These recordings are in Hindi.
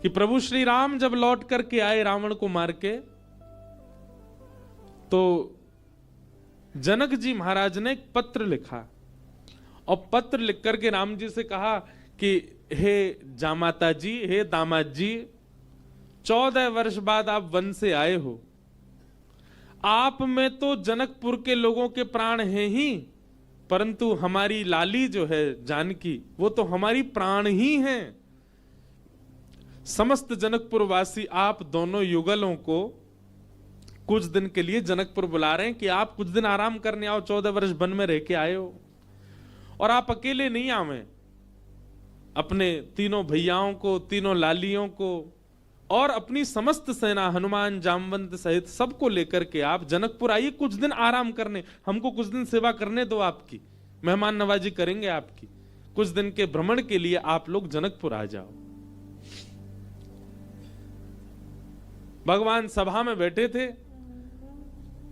कि प्रभु श्री राम जब लौट करके आए रावण को मार के, तो जनक जी महाराज ने एक पत्र लिखा और पत्र लिख करके राम जी से कहा कि हे जामाता जी, हे दामाद जी, 14 वर्ष बाद आप वन से आए हो। आप में तो जनकपुर के लोगों के प्राण हैं ही, परंतु हमारी लाली जो है जानकी, वो तो हमारी प्राण ही हैं। समस्त जनकपुर वासी आप दोनों युगलों को कुछ दिन के लिए जनकपुर बुला रहे हैं कि आप कुछ दिन आराम करने आओ, 14 वर्ष वन में रह के आए हो। और आप अकेले नहीं आवे, अपने तीनों भैयाओं को, तीनों लालियों को और अपनी समस्त सेना हनुमान जामवंत सहित सबको लेकर के आप जनकपुर आइए, कुछ दिन आराम करने, हमको कुछ दिन सेवा करने दो, आपकी मेहमान नवाजी करेंगे आपकी। कुछ दिन के भ्रमण के लिए आप लोग जनकपुर आ जाओ। भगवान सभा में बैठे थे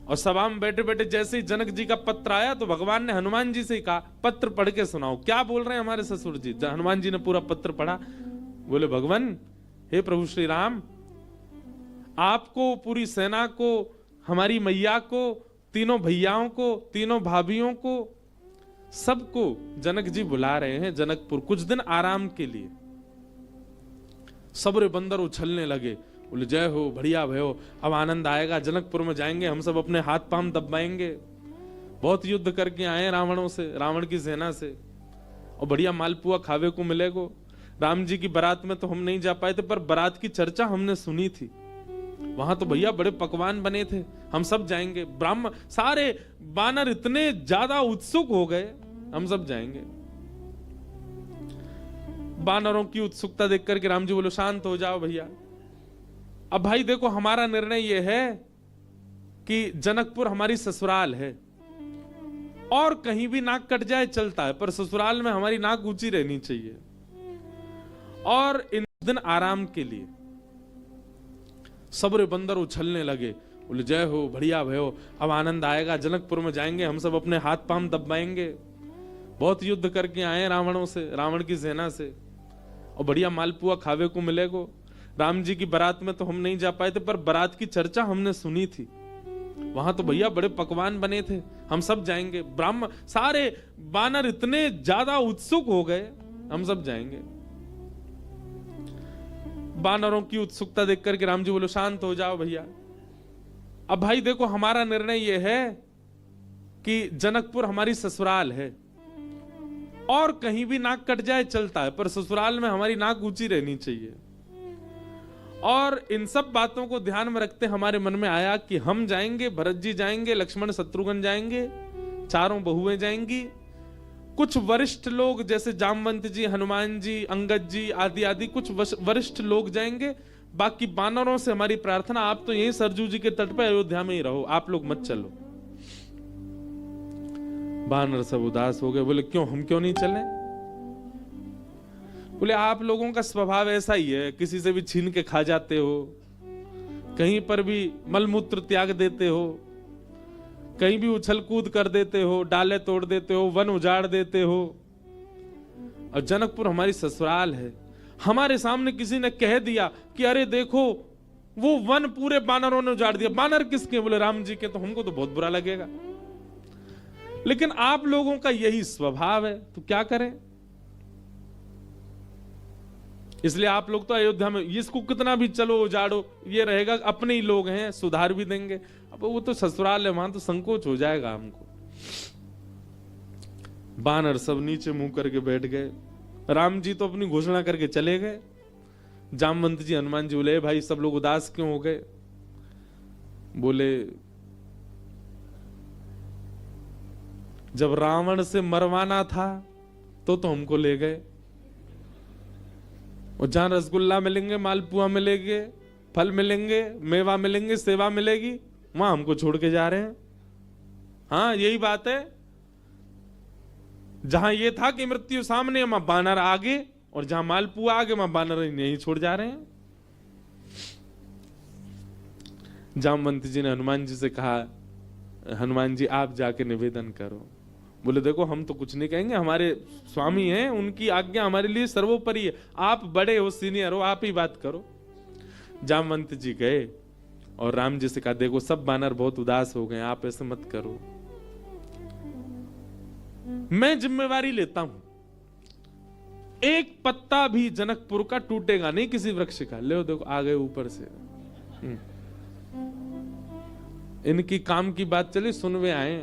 और सभा में बैठे बैठे जैसे ही जनक जी का पत्र आया तो भगवान ने हनुमान जी से कहा, पत्र पढ़ के सुनाओ, क्या बोल रहे हैं हमारे ससुर जी। हनुमान जी ने पूरा पत्र पढ़ा। बोले, भगवान, हे प्रभु श्री राम, आपको, पूरी सेना को, हमारी मैया को, तीनों भैयाओं को, तीनों भाभियों को, सबको जनक जी बुला रहे हैं जनकपुर कुछ दिन आराम के लिए। सबरे बंदर उछलने लगे। बोले, जय हो, बढ़िया भयो, अब आनंद आएगा, जनकपुर में जाएंगे, हम सब अपने हाथ पांव दबाएंगे। बहुत युद्ध करके आए रावणों से, रावण की सेना से, और बढ़िया मालपुआ खावे को मिलेगा। राम जी की बारात में तो हम नहीं जा पाए थे, पर बारात की चर्चा हमने सुनी थी। वहां तो भैया बड़े पकवान बने थे, हम सब जाएंगे। ब्राह्मण सारे बानर इतने ज्यादा उत्सुक हो गए, हम सब जाएंगे। बानरों की उत्सुकता देख करके राम जी बोलो, शांत हो जाओ भैया। अब भाई देखो, हमारा निर्णय यह है कि जनकपुर हमारी ससुराल है, और कहीं भी नाक कट जाए चलता है, पर ससुराल में हमारी नाक ऊंची रहनी चाहिए। और इन दिन आराम के लिए सबरे बंदर उछलने लगे। बोले, जय हो, बढ़िया भयो, अब आनंद आएगा, जनकपुर में जाएंगे, हम सब अपने हाथ पांव दबाएंगे। बहुत युद्ध करके आए रावणों से, रावण की सेना से, और बढ़िया मालपुआ खावे को मिलेगा। राम जी की बारात में तो हम नहीं जा पाए थे, पर बारात की चर्चा हमने सुनी थी। वहां तो भैया बड़े पकवान बने थे, हम सब जाएंगे। ब्राह्मण सारे बानर इतने ज्यादा उत्सुक हो गए, हम सब जाएंगे। बानरों की उत्सुकता देख करके राम जी बोलो, शांत हो जाओ भैया। अब भाई देखो, हमारा निर्णय यह है कि जनकपुर हमारी ससुराल है, और कहीं भी नाक कट जाए चलता है, पर ससुराल में हमारी नाक ऊंची रहनी चाहिए। और इन सब बातों को ध्यान में रखते हमारे मन में आया कि हम जाएंगे, भरत जी जाएंगे, लक्ष्मण शत्रुघ्न जाएंगे, चारों बहुएं जाएंगी, कुछ वरिष्ठ लोग जैसे जामवंत जी, हनुमान जी, अंगद जी आदि आदि कुछ वरिष्ठ लोग जाएंगे। बाकी बानरों से हमारी प्रार्थना, आप तो यहीं सरजू जी के तट पे अयोध्या में ही रहो, आप लोग मत चलो। बानर सब उदास हो गए। बोले, क्यों, हम क्यों नहीं चले? बोले, आप लोगों का स्वभाव ऐसा ही है, किसी से भी छीन के खा जाते हो, कहीं पर भी मलमूत्र त्याग देते हो, कहीं भी उछल कूद कर देते हो, डाले तोड़ देते हो, वन उजाड़ देते हो। और जनकपुर हमारी ससुराल है। हमारे सामने किसी ने कह दिया कि अरे देखो, वो वन पूरे बानरों ने उजाड़ दिया। बानर किसके? बोले, राम जी के। तो हमको तो बहुत बुरा लगेगा, लेकिन आप लोगों का यही स्वभाव है, तो क्या करें? इसलिए आप लोग तो अयोध्या में, इसको कितना भी चलो उजाड़ो, ये रहेगा, अपने ही लोग हैं, सुधार भी देंगे। अब वो तो ससुराल है, वहां तो संकोच हो जाएगा हमको। बानर सब नीचे मुंह करके बैठ गए। राम जी तो अपनी घोषणा करके चले गए। जामवंत जी, हनुमान जी बोले, भाई सब लोग उदास क्यों हो गए? बोले, जब रावण से मरवाना था तो हमको ले गए, और जहां रसगुल्ला मिलेंगे, मालपुआ मिलेंगे, फल मिलेंगे, मेवा मिलेंगे, सेवा मिलेगी, वहां हमको छोड़ के जा रहे हैं। हाँ, यही बात है। जहां ये था कि मृत्यु सामने, वहां बानर आगे, और जहां मालपुआ आगे, वहां बानर नहीं छोड़ जा रहे हैं। जामवंत जी ने हनुमान जी से कहा, हनुमान जी आप जाके निवेदन करो। बोले देखो हम तो कुछ नहीं कहेंगे, हमारे स्वामी हैं, उनकी आज्ञा हमारे लिए सर्वोपरि है, आप बड़े हो, सीनियर हो, आप ही बात करो। जामवंत जी गए और राम जी से कहा देखो सब बानर बहुत उदास हो गए, आप ऐसे मत करो, मैं जिम्मेवारी लेता हूं, एक पत्ता भी जनकपुर का टूटेगा नहीं किसी वृक्ष का। ले देखो आ गए ऊपर से, इनकी काम की बात चली, सुनवे आए।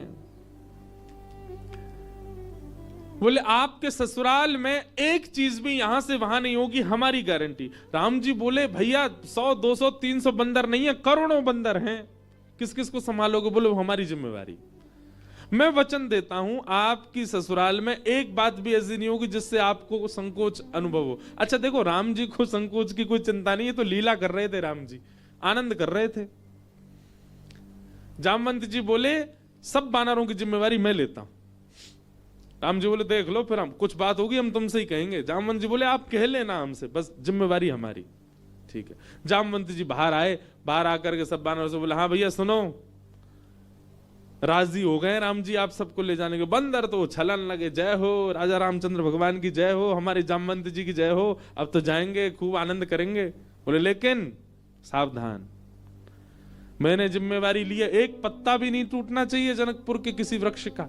बोले आपके ससुराल में एक चीज भी यहां से वहां नहीं होगी, हमारी गारंटी। राम जी बोले भैया 100 200 300 बंदर नहीं है, करोड़ों बंदर हैं, किस किस को संभालोगे? बोले वो हमारी जिम्मेवारी। मैं वचन देता हूं आपकी ससुराल में एक बात भी ऐसी नहीं होगी जिससे आपको संकोच अनुभव हो। अच्छा देखो राम जी को संकोच की कोई चिंता नहीं है, तो लीला कर रहे थे, राम जी आनंद कर रहे थे। जामवंत जी बोले सब बानरों की जिम्मेवारी मैं लेता हूं। राम जी बोले देख लो फिर हम कुछ बात होगी हम तुमसे ही कहेंगे। जामवंत जी बोले आप कह लेना हमसे, बस जिम्मेवारी हमारी। ठीक है। जामवंत जी बाहर आए, बाहर आकर के सब बानरों से बोले हाँ भैया सुनो, राजी हो गए राम जी आप सबको ले जाने के। बंदर तो छलन लगे, जय हो राजा रामचंद्र भगवान की जय हो, हमारे जामवंत जी की जय हो, अब तो जाएंगे खूब आनंद करेंगे। बोले लेकिन सावधान, मैंने जिम्मेवारी ली है, एक पत्ता भी नहीं टूटना चाहिए जनकपुर के किसी वृक्ष का।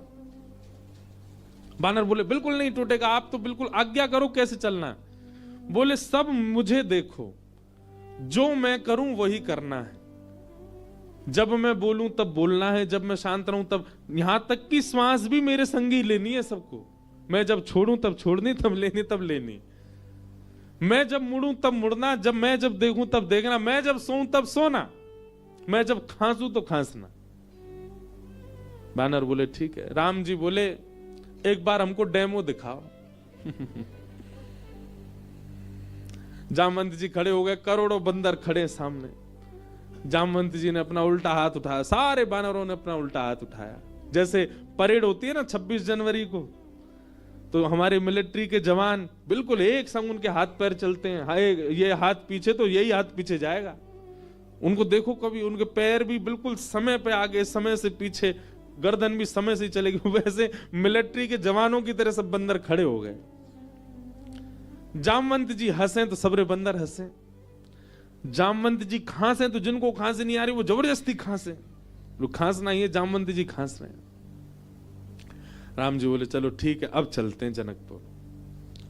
बानर बोले बिल्कुल नहीं टूटेगा, आप तो बिल्कुल आज्ञा करो कैसे चलना है। बोले सब मुझे देखो, जो मैं करूं वही करना है, जब मैं बोलूं तब बोलना है, जब मैं शांत रहूं तब, यहां तक कि श्वास भी मेरे संगी लेनी है सबको। मैं जब छोड़ूं तब छोड़नी, तब लेनी तब लेनी, मैं जब मुड़ूं तब मुड़ना, मैं जब देखूं तब देखना, मैं जब सोऊं तब सोना, मैं जब खांसूं तो खांसना। बानर बोले ठीक है। राम जी बोले एक बार हमको डेमो दिखाओ। जामवंत जी खड़े हो गए, करोड़ों बंदर खड़े सामने। जामवंत जी ने अपना उल्टा हाथ उठाया, सारे बानरों ने अपना उल्टा हाथ उठाया। जैसे परेड होती है ना 26 जनवरी को, तो हमारे मिलिट्री के जवान बिल्कुल एक संग उनके हाथ पैर चलते हैं, हाय ये हाथ पीछे तो यही हाथ पीछे जाएगा। उनको देखो कभी, उनके पैर भी बिल्कुल समय पे आगे, समय से पीछे, गर्दन भी समय से चलेगी। वैसे मिलिट्री के जवानों की तरह सब बंदर खड़े हो गए। जामवंत जी हंसे तो सबरे बंदर हंसे। जामवंत जी खांसे तो जिनको खांसी नहीं आ रही वो जबरदस्ती खांसे। लोग खांसना ही है, जामवंत जी खांस रहे हैं। राम जी बोले चलो ठीक है अब चलते हैं जनकपुर।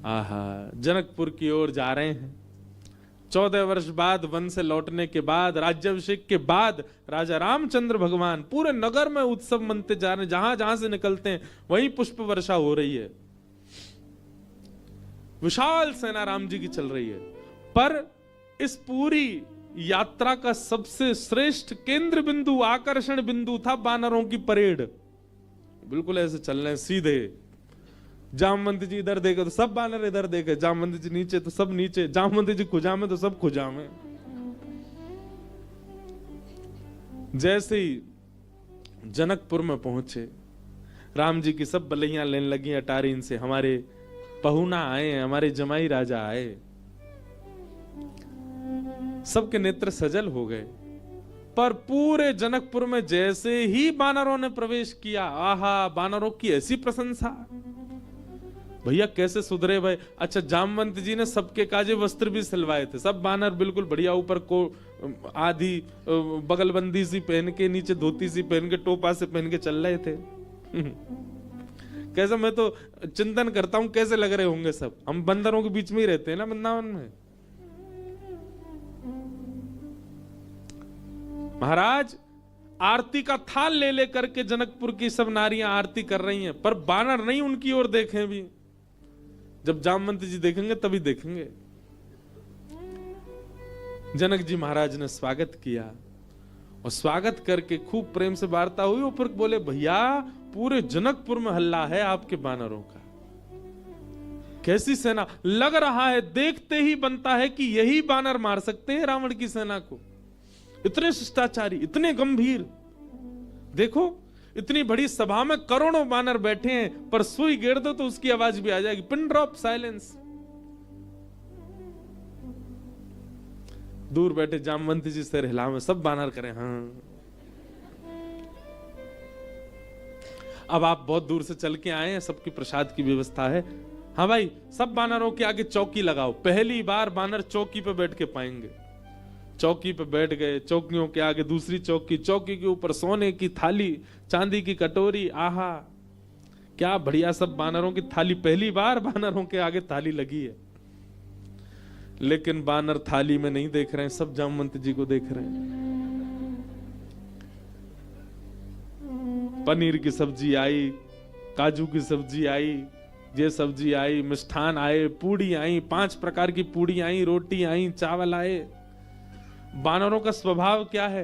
आहा, जनकपुर की ओर जा रहे हैं। 14 वर्ष बाद वन से लौटने के बाद, राज्याभिषेक के बाद राजा रामचंद्र भगवान पूरे नगर में उत्सव मनते जा रहे हैं। जहां जहां से निकलते हैं वहीं पुष्प वर्षा हो रही है, विशाल सेना राम जी की चल रही है। पर इस पूरी यात्रा का सबसे श्रेष्ठ केंद्र बिंदु, आकर्षण बिंदु था बानरों की परेड। बिल्कुल ऐसे चल रहे हैं सीधे। जामवंत जी इधर देखे तो सब बानर इधर देखे, जामवंत जी नीचे तो सब नीचे, जामवंत जी खुजा में तो सब खुजा में। जैसे ही जनकपुर में पहुंचे, राम जी की सब बलैया लेने लगी अटारीन से, हमारे पहुना आए हैं, हमारे जमाई राजा आए। सबके नेत्र सजल हो गए। पर पूरे जनकपुर में जैसे ही बानरों ने प्रवेश किया, आहा, बानरों की ऐसी प्रशंसा, भैया कैसे सुधरे भाई। अच्छा, जामवंत जी ने सबके काजे वस्त्र भी सिलवाए थे। सब बानर बिल्कुल बढ़िया, ऊपर को आधी बगलबंदी सी पहन के, नीचे धोती सी पहन के, टोपा से पहन के चल रहे थे। कैसा, मैं तो चिंतन करता हूं कैसे लग रहे होंगे सब। हम बंदरों के बीच में ही रहते हैं ना वृंदावन में। महाराज आरती का थाल ले लेकर के जनकपुर की सब नारियां आरती कर रही हैं, पर बानर नहीं उनकी ओर देखें भी। जब जामवंत जी देखेंगे तभी देखेंगे। जनक जी महाराज ने स्वागत किया और स्वागत करके खूब प्रेम से वार्ता हुई। ऊपर बोले भैया पूरे जनकपुर में हल्ला है आपके बानरों का, कैसी सेना। लग रहा है देखते ही बनता है कि यही बानर मार सकते हैं रावण की सेना को। इतने शिष्टाचारी, इतने गंभीर। देखो इतनी बड़ी सभा में करोड़ों बानर बैठे हैं, पर सुई गिर दो तो उसकी आवाज भी आ जाएगी। Pin drop silence. दूर बैठे जामवंत जी सिर हिलावे, सब बानर करें हाँ। अब आप बहुत दूर से चल के आए हैं, सबकी प्रसाद की व्यवस्था है। हाँ भाई, सब बानरों के आगे चौकी लगाओ। पहली बार बानर चौकी पे बैठ के पाएंगे। चौकी पे बैठ गए, चौकियों के आगे दूसरी चौकी, चौकी के ऊपर सोने की थाली, चांदी की कटोरी। आहा क्या बढ़िया, सब बानरों की थाली। पहली बार बानरों के आगे थाली लगी है। लेकिन बानर थाली में नहीं देख रहे हैं, सब जामवंत जी को देख रहे हैं। पनीर की सब्जी आई, काजू की सब्जी आई, ये सब्जी आई, मिष्ठान आए, पूड़ी आई, 5 प्रकार की पूड़ी आई, रोटी आई, चावल आए। बानरों का स्वभाव क्या है?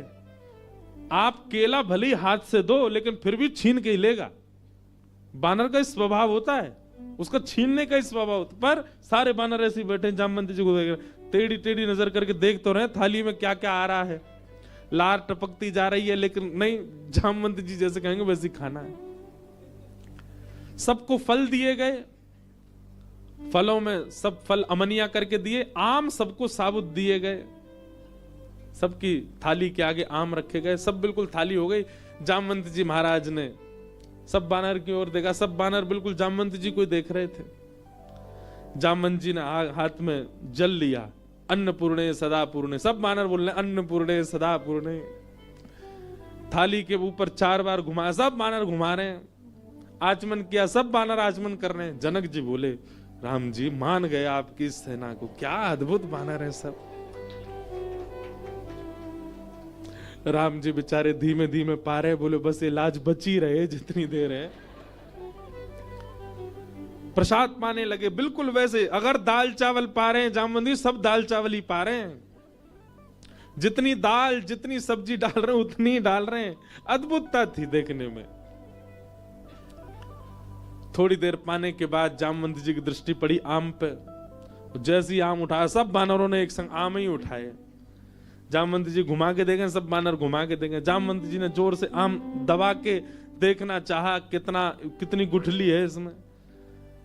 आप केला भले ही हाथ से दो लेकिन फिर भी छीन के ही लेगा। बानर का स्वभाव होता है, उसका छीनने का स्वभाव होता है। पर सारे बानर ऐसे बैठे जामवंत जी को देख रहे, टेढ़ी टेढ़ी नजर करके देख तो रहे थाली में क्या क्या आ रहा है। लार टपकती जा रही है, लेकिन नहीं, जामवंत जी जैसे कहेंगे वैसे ही खाना है। सबको फल दिए गए, फलों में सब फल अमनिया करके दिए। आम सबको साबुत दिए गए, सबकी थाली के आगे आम रखे गए। सब बिल्कुल थाली हो गई। जामवंत जी महाराज ने सब बानर की ओर देखा। सब बानर बिल्कुल जामवंत जी को देख रहे थे। जामवंत जी ने हाथ में जल लिया। अन्नपूर्णे सदा पूर्णे, सब बानर बोल रहे अन्नपूर्णे सदा पूर्णे। थाली के ऊपर 4 बार घुमाया, सब बानर घुमा रहे हैं। आचमन किया, सब बानर आचमन कर रहे हैं। जनक जी बोले, राम जी मान गए आपकी सेना को, क्या अद्भुत बानर है सब। राम जी बेचारे धीमे धीमे पा रहे, बोले बस ये लाज बची रहे जितनी देर है। प्रसाद पाने लगे बिल्कुल वैसे। अगर दाल चावल पा रहे हैं जामवंती, सब दाल चावल ही पा रहे हैं। जितनी दाल जितनी सब्जी डाल रहे हैं उतनी ही डाल रहे हैं। अद्भुतता थी देखने में। थोड़ी देर पाने के बाद जामवंत जी की दृष्टि पड़ी आम पे। जैसे ही आम उठाया, सब बानरों ने एक संग आम ही उठाए। जामवंत जी घुमा के देखें, सब बानर घुमा के देखें। जामवंत जी ने जोर से आम दबा के देखना चाहा कितनी गुठली है इसमें।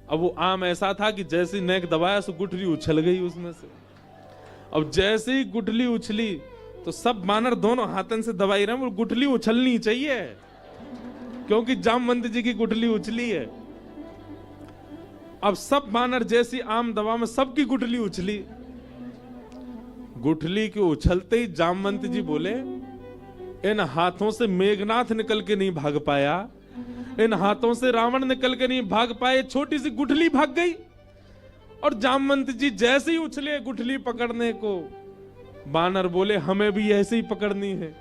अब वो आम ऐसा था कि जैसे नेक दबाया सो गुठली उछल गई उसमें से। अब जैसे ही गुठली उछली तो सब बानर दोनों हाथन से दबाई रहे। वो गुठली उछलनी चाहिए क्योंकि जामवंत जी की गुठली उछली है। अब सब बानर जैसी आम दबा में सबकी गुठली उछली। गुठली के उछलते ही जामवंत जी बोले, इन हाथों से मेघनाथ निकल के नहीं भाग पाया, इन हाथों से रावण निकल के नहीं भाग पाए, छोटी सी गुठली भाग गई। और जामवंत जी जैसे ही उछले गुठली पकड़ने को, बानर बोले हमें भी ऐसे ही पकड़नी है।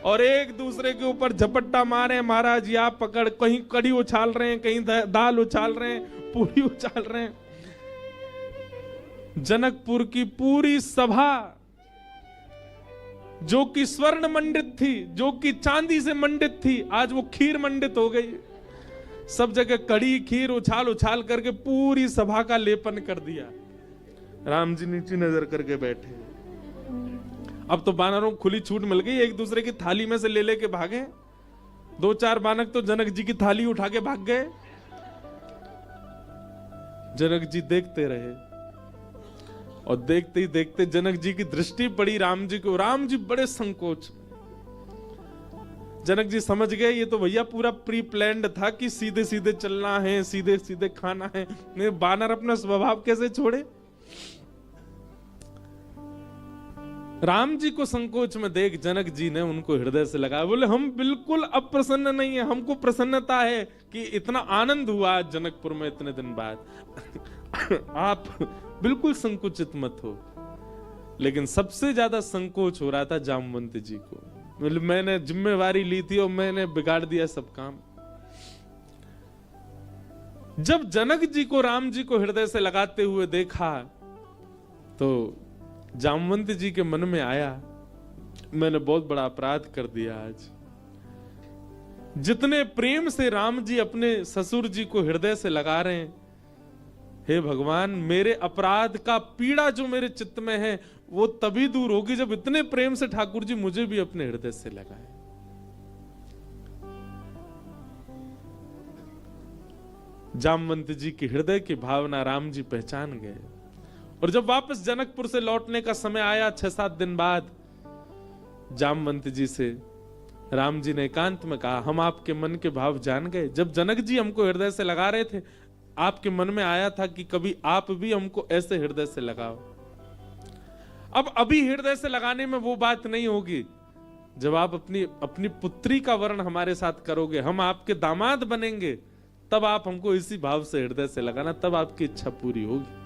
और एक दूसरे के ऊपर झपट्टा मारे, महाराज जी आप पकड़। कहीं कड़ी उछाल रहे हैं, कहीं दाल उछाल रहे हैं, पूरी उछाल रहे हैं। जनकपुर की पूरी सभा जो कि स्वर्ण मंडित थी, जो कि चांदी से मंडित थी, आज वो खीर मंडित हो गई। सब जगह कड़ी खीर उछाल उछाल करके पूरी सभा का लेपन कर दिया। राम जी नीचे नजर करके बैठे। अब तो बानरों को खुली छूट मिल गई, एक दूसरे की थाली में से ले लेके भागे। 2-4 बानर तो जनक जी की थाली उठा के भाग गए। जनक जी देखते रहे और देखते ही देखते जनक जी की दृष्टि पड़ी राम जी को। राम जी बड़े संकोच। जनक जी समझ गए ये तो भैया पूरा प्री प्लान्ड था कि सीधे सीधे चलना है, सीधे सीधे खाना है। नहीं, बानर अपना स्वभाव कैसे छोड़े। राम जी को संकोच में देख जनक जी ने उनको हृदय से लगाया। बोले हम बिल्कुल अप्रसन्न नहीं है, हमको प्रसन्नता है कि इतना आनंद हुआ जनकपुर में इतने दिन बाद। आप बिल्कुल संकुचित मत हो। लेकिन सबसे ज्यादा संकोच हो रहा था जामवंत जी को। मैंने जिम्मेवारी ली थी और मैंने बिगाड़ दिया सब काम। जब जनक जी को राम जी को हृदय से लगाते हुए देखा तो जामवंत जी के मन में आया, मैंने बहुत बड़ा अपराध कर दिया आज। जितने प्रेम से राम जी अपने ससुर जी को हृदय से लगा रहे हैं, हे भगवान मेरे अपराध का पीड़ा जो मेरे चित्त में है वो तभी दूर होगी जब इतने प्रेम से ठाकुर जी मुझे भी अपने हृदय से लगाए। जामवंत जी की हृदय की भावना राम जी पहचान गए। और जब वापस जनकपुर से लौटने का समय आया 6-7 दिन बाद, जामवंत जी से राम जी ने एकांत में कहा, हम आपके मन के भाव जान गए। जब जनक जी हमको हृदय से लगा रहे थे, आपके मन में आया था कि कभी आप भी हमको ऐसे हृदय से लगाओ। अब अभी हृदय से लगाने में वो बात नहीं होगी। जब आप अपनी पुत्री का वर्ण हमारे साथ करोगे, हम आपके दामाद बनेंगे, तब आप हमको इसी भाव से हृदय से लगाना, तब आपकी इच्छा पूरी होगी।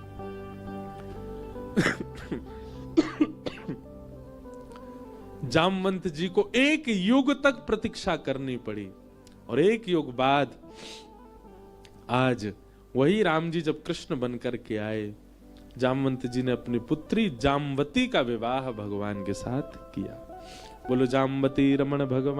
जामवंत जी को 1 युग तक प्रतीक्षा करनी पड़ी, और 1 युग बाद आज वही राम जी जब कृष्ण बनकर के आए, जामवंत जी ने अपनी पुत्री जामवती का विवाह भगवान के साथ किया। बोलो जामवती रमण भगवान।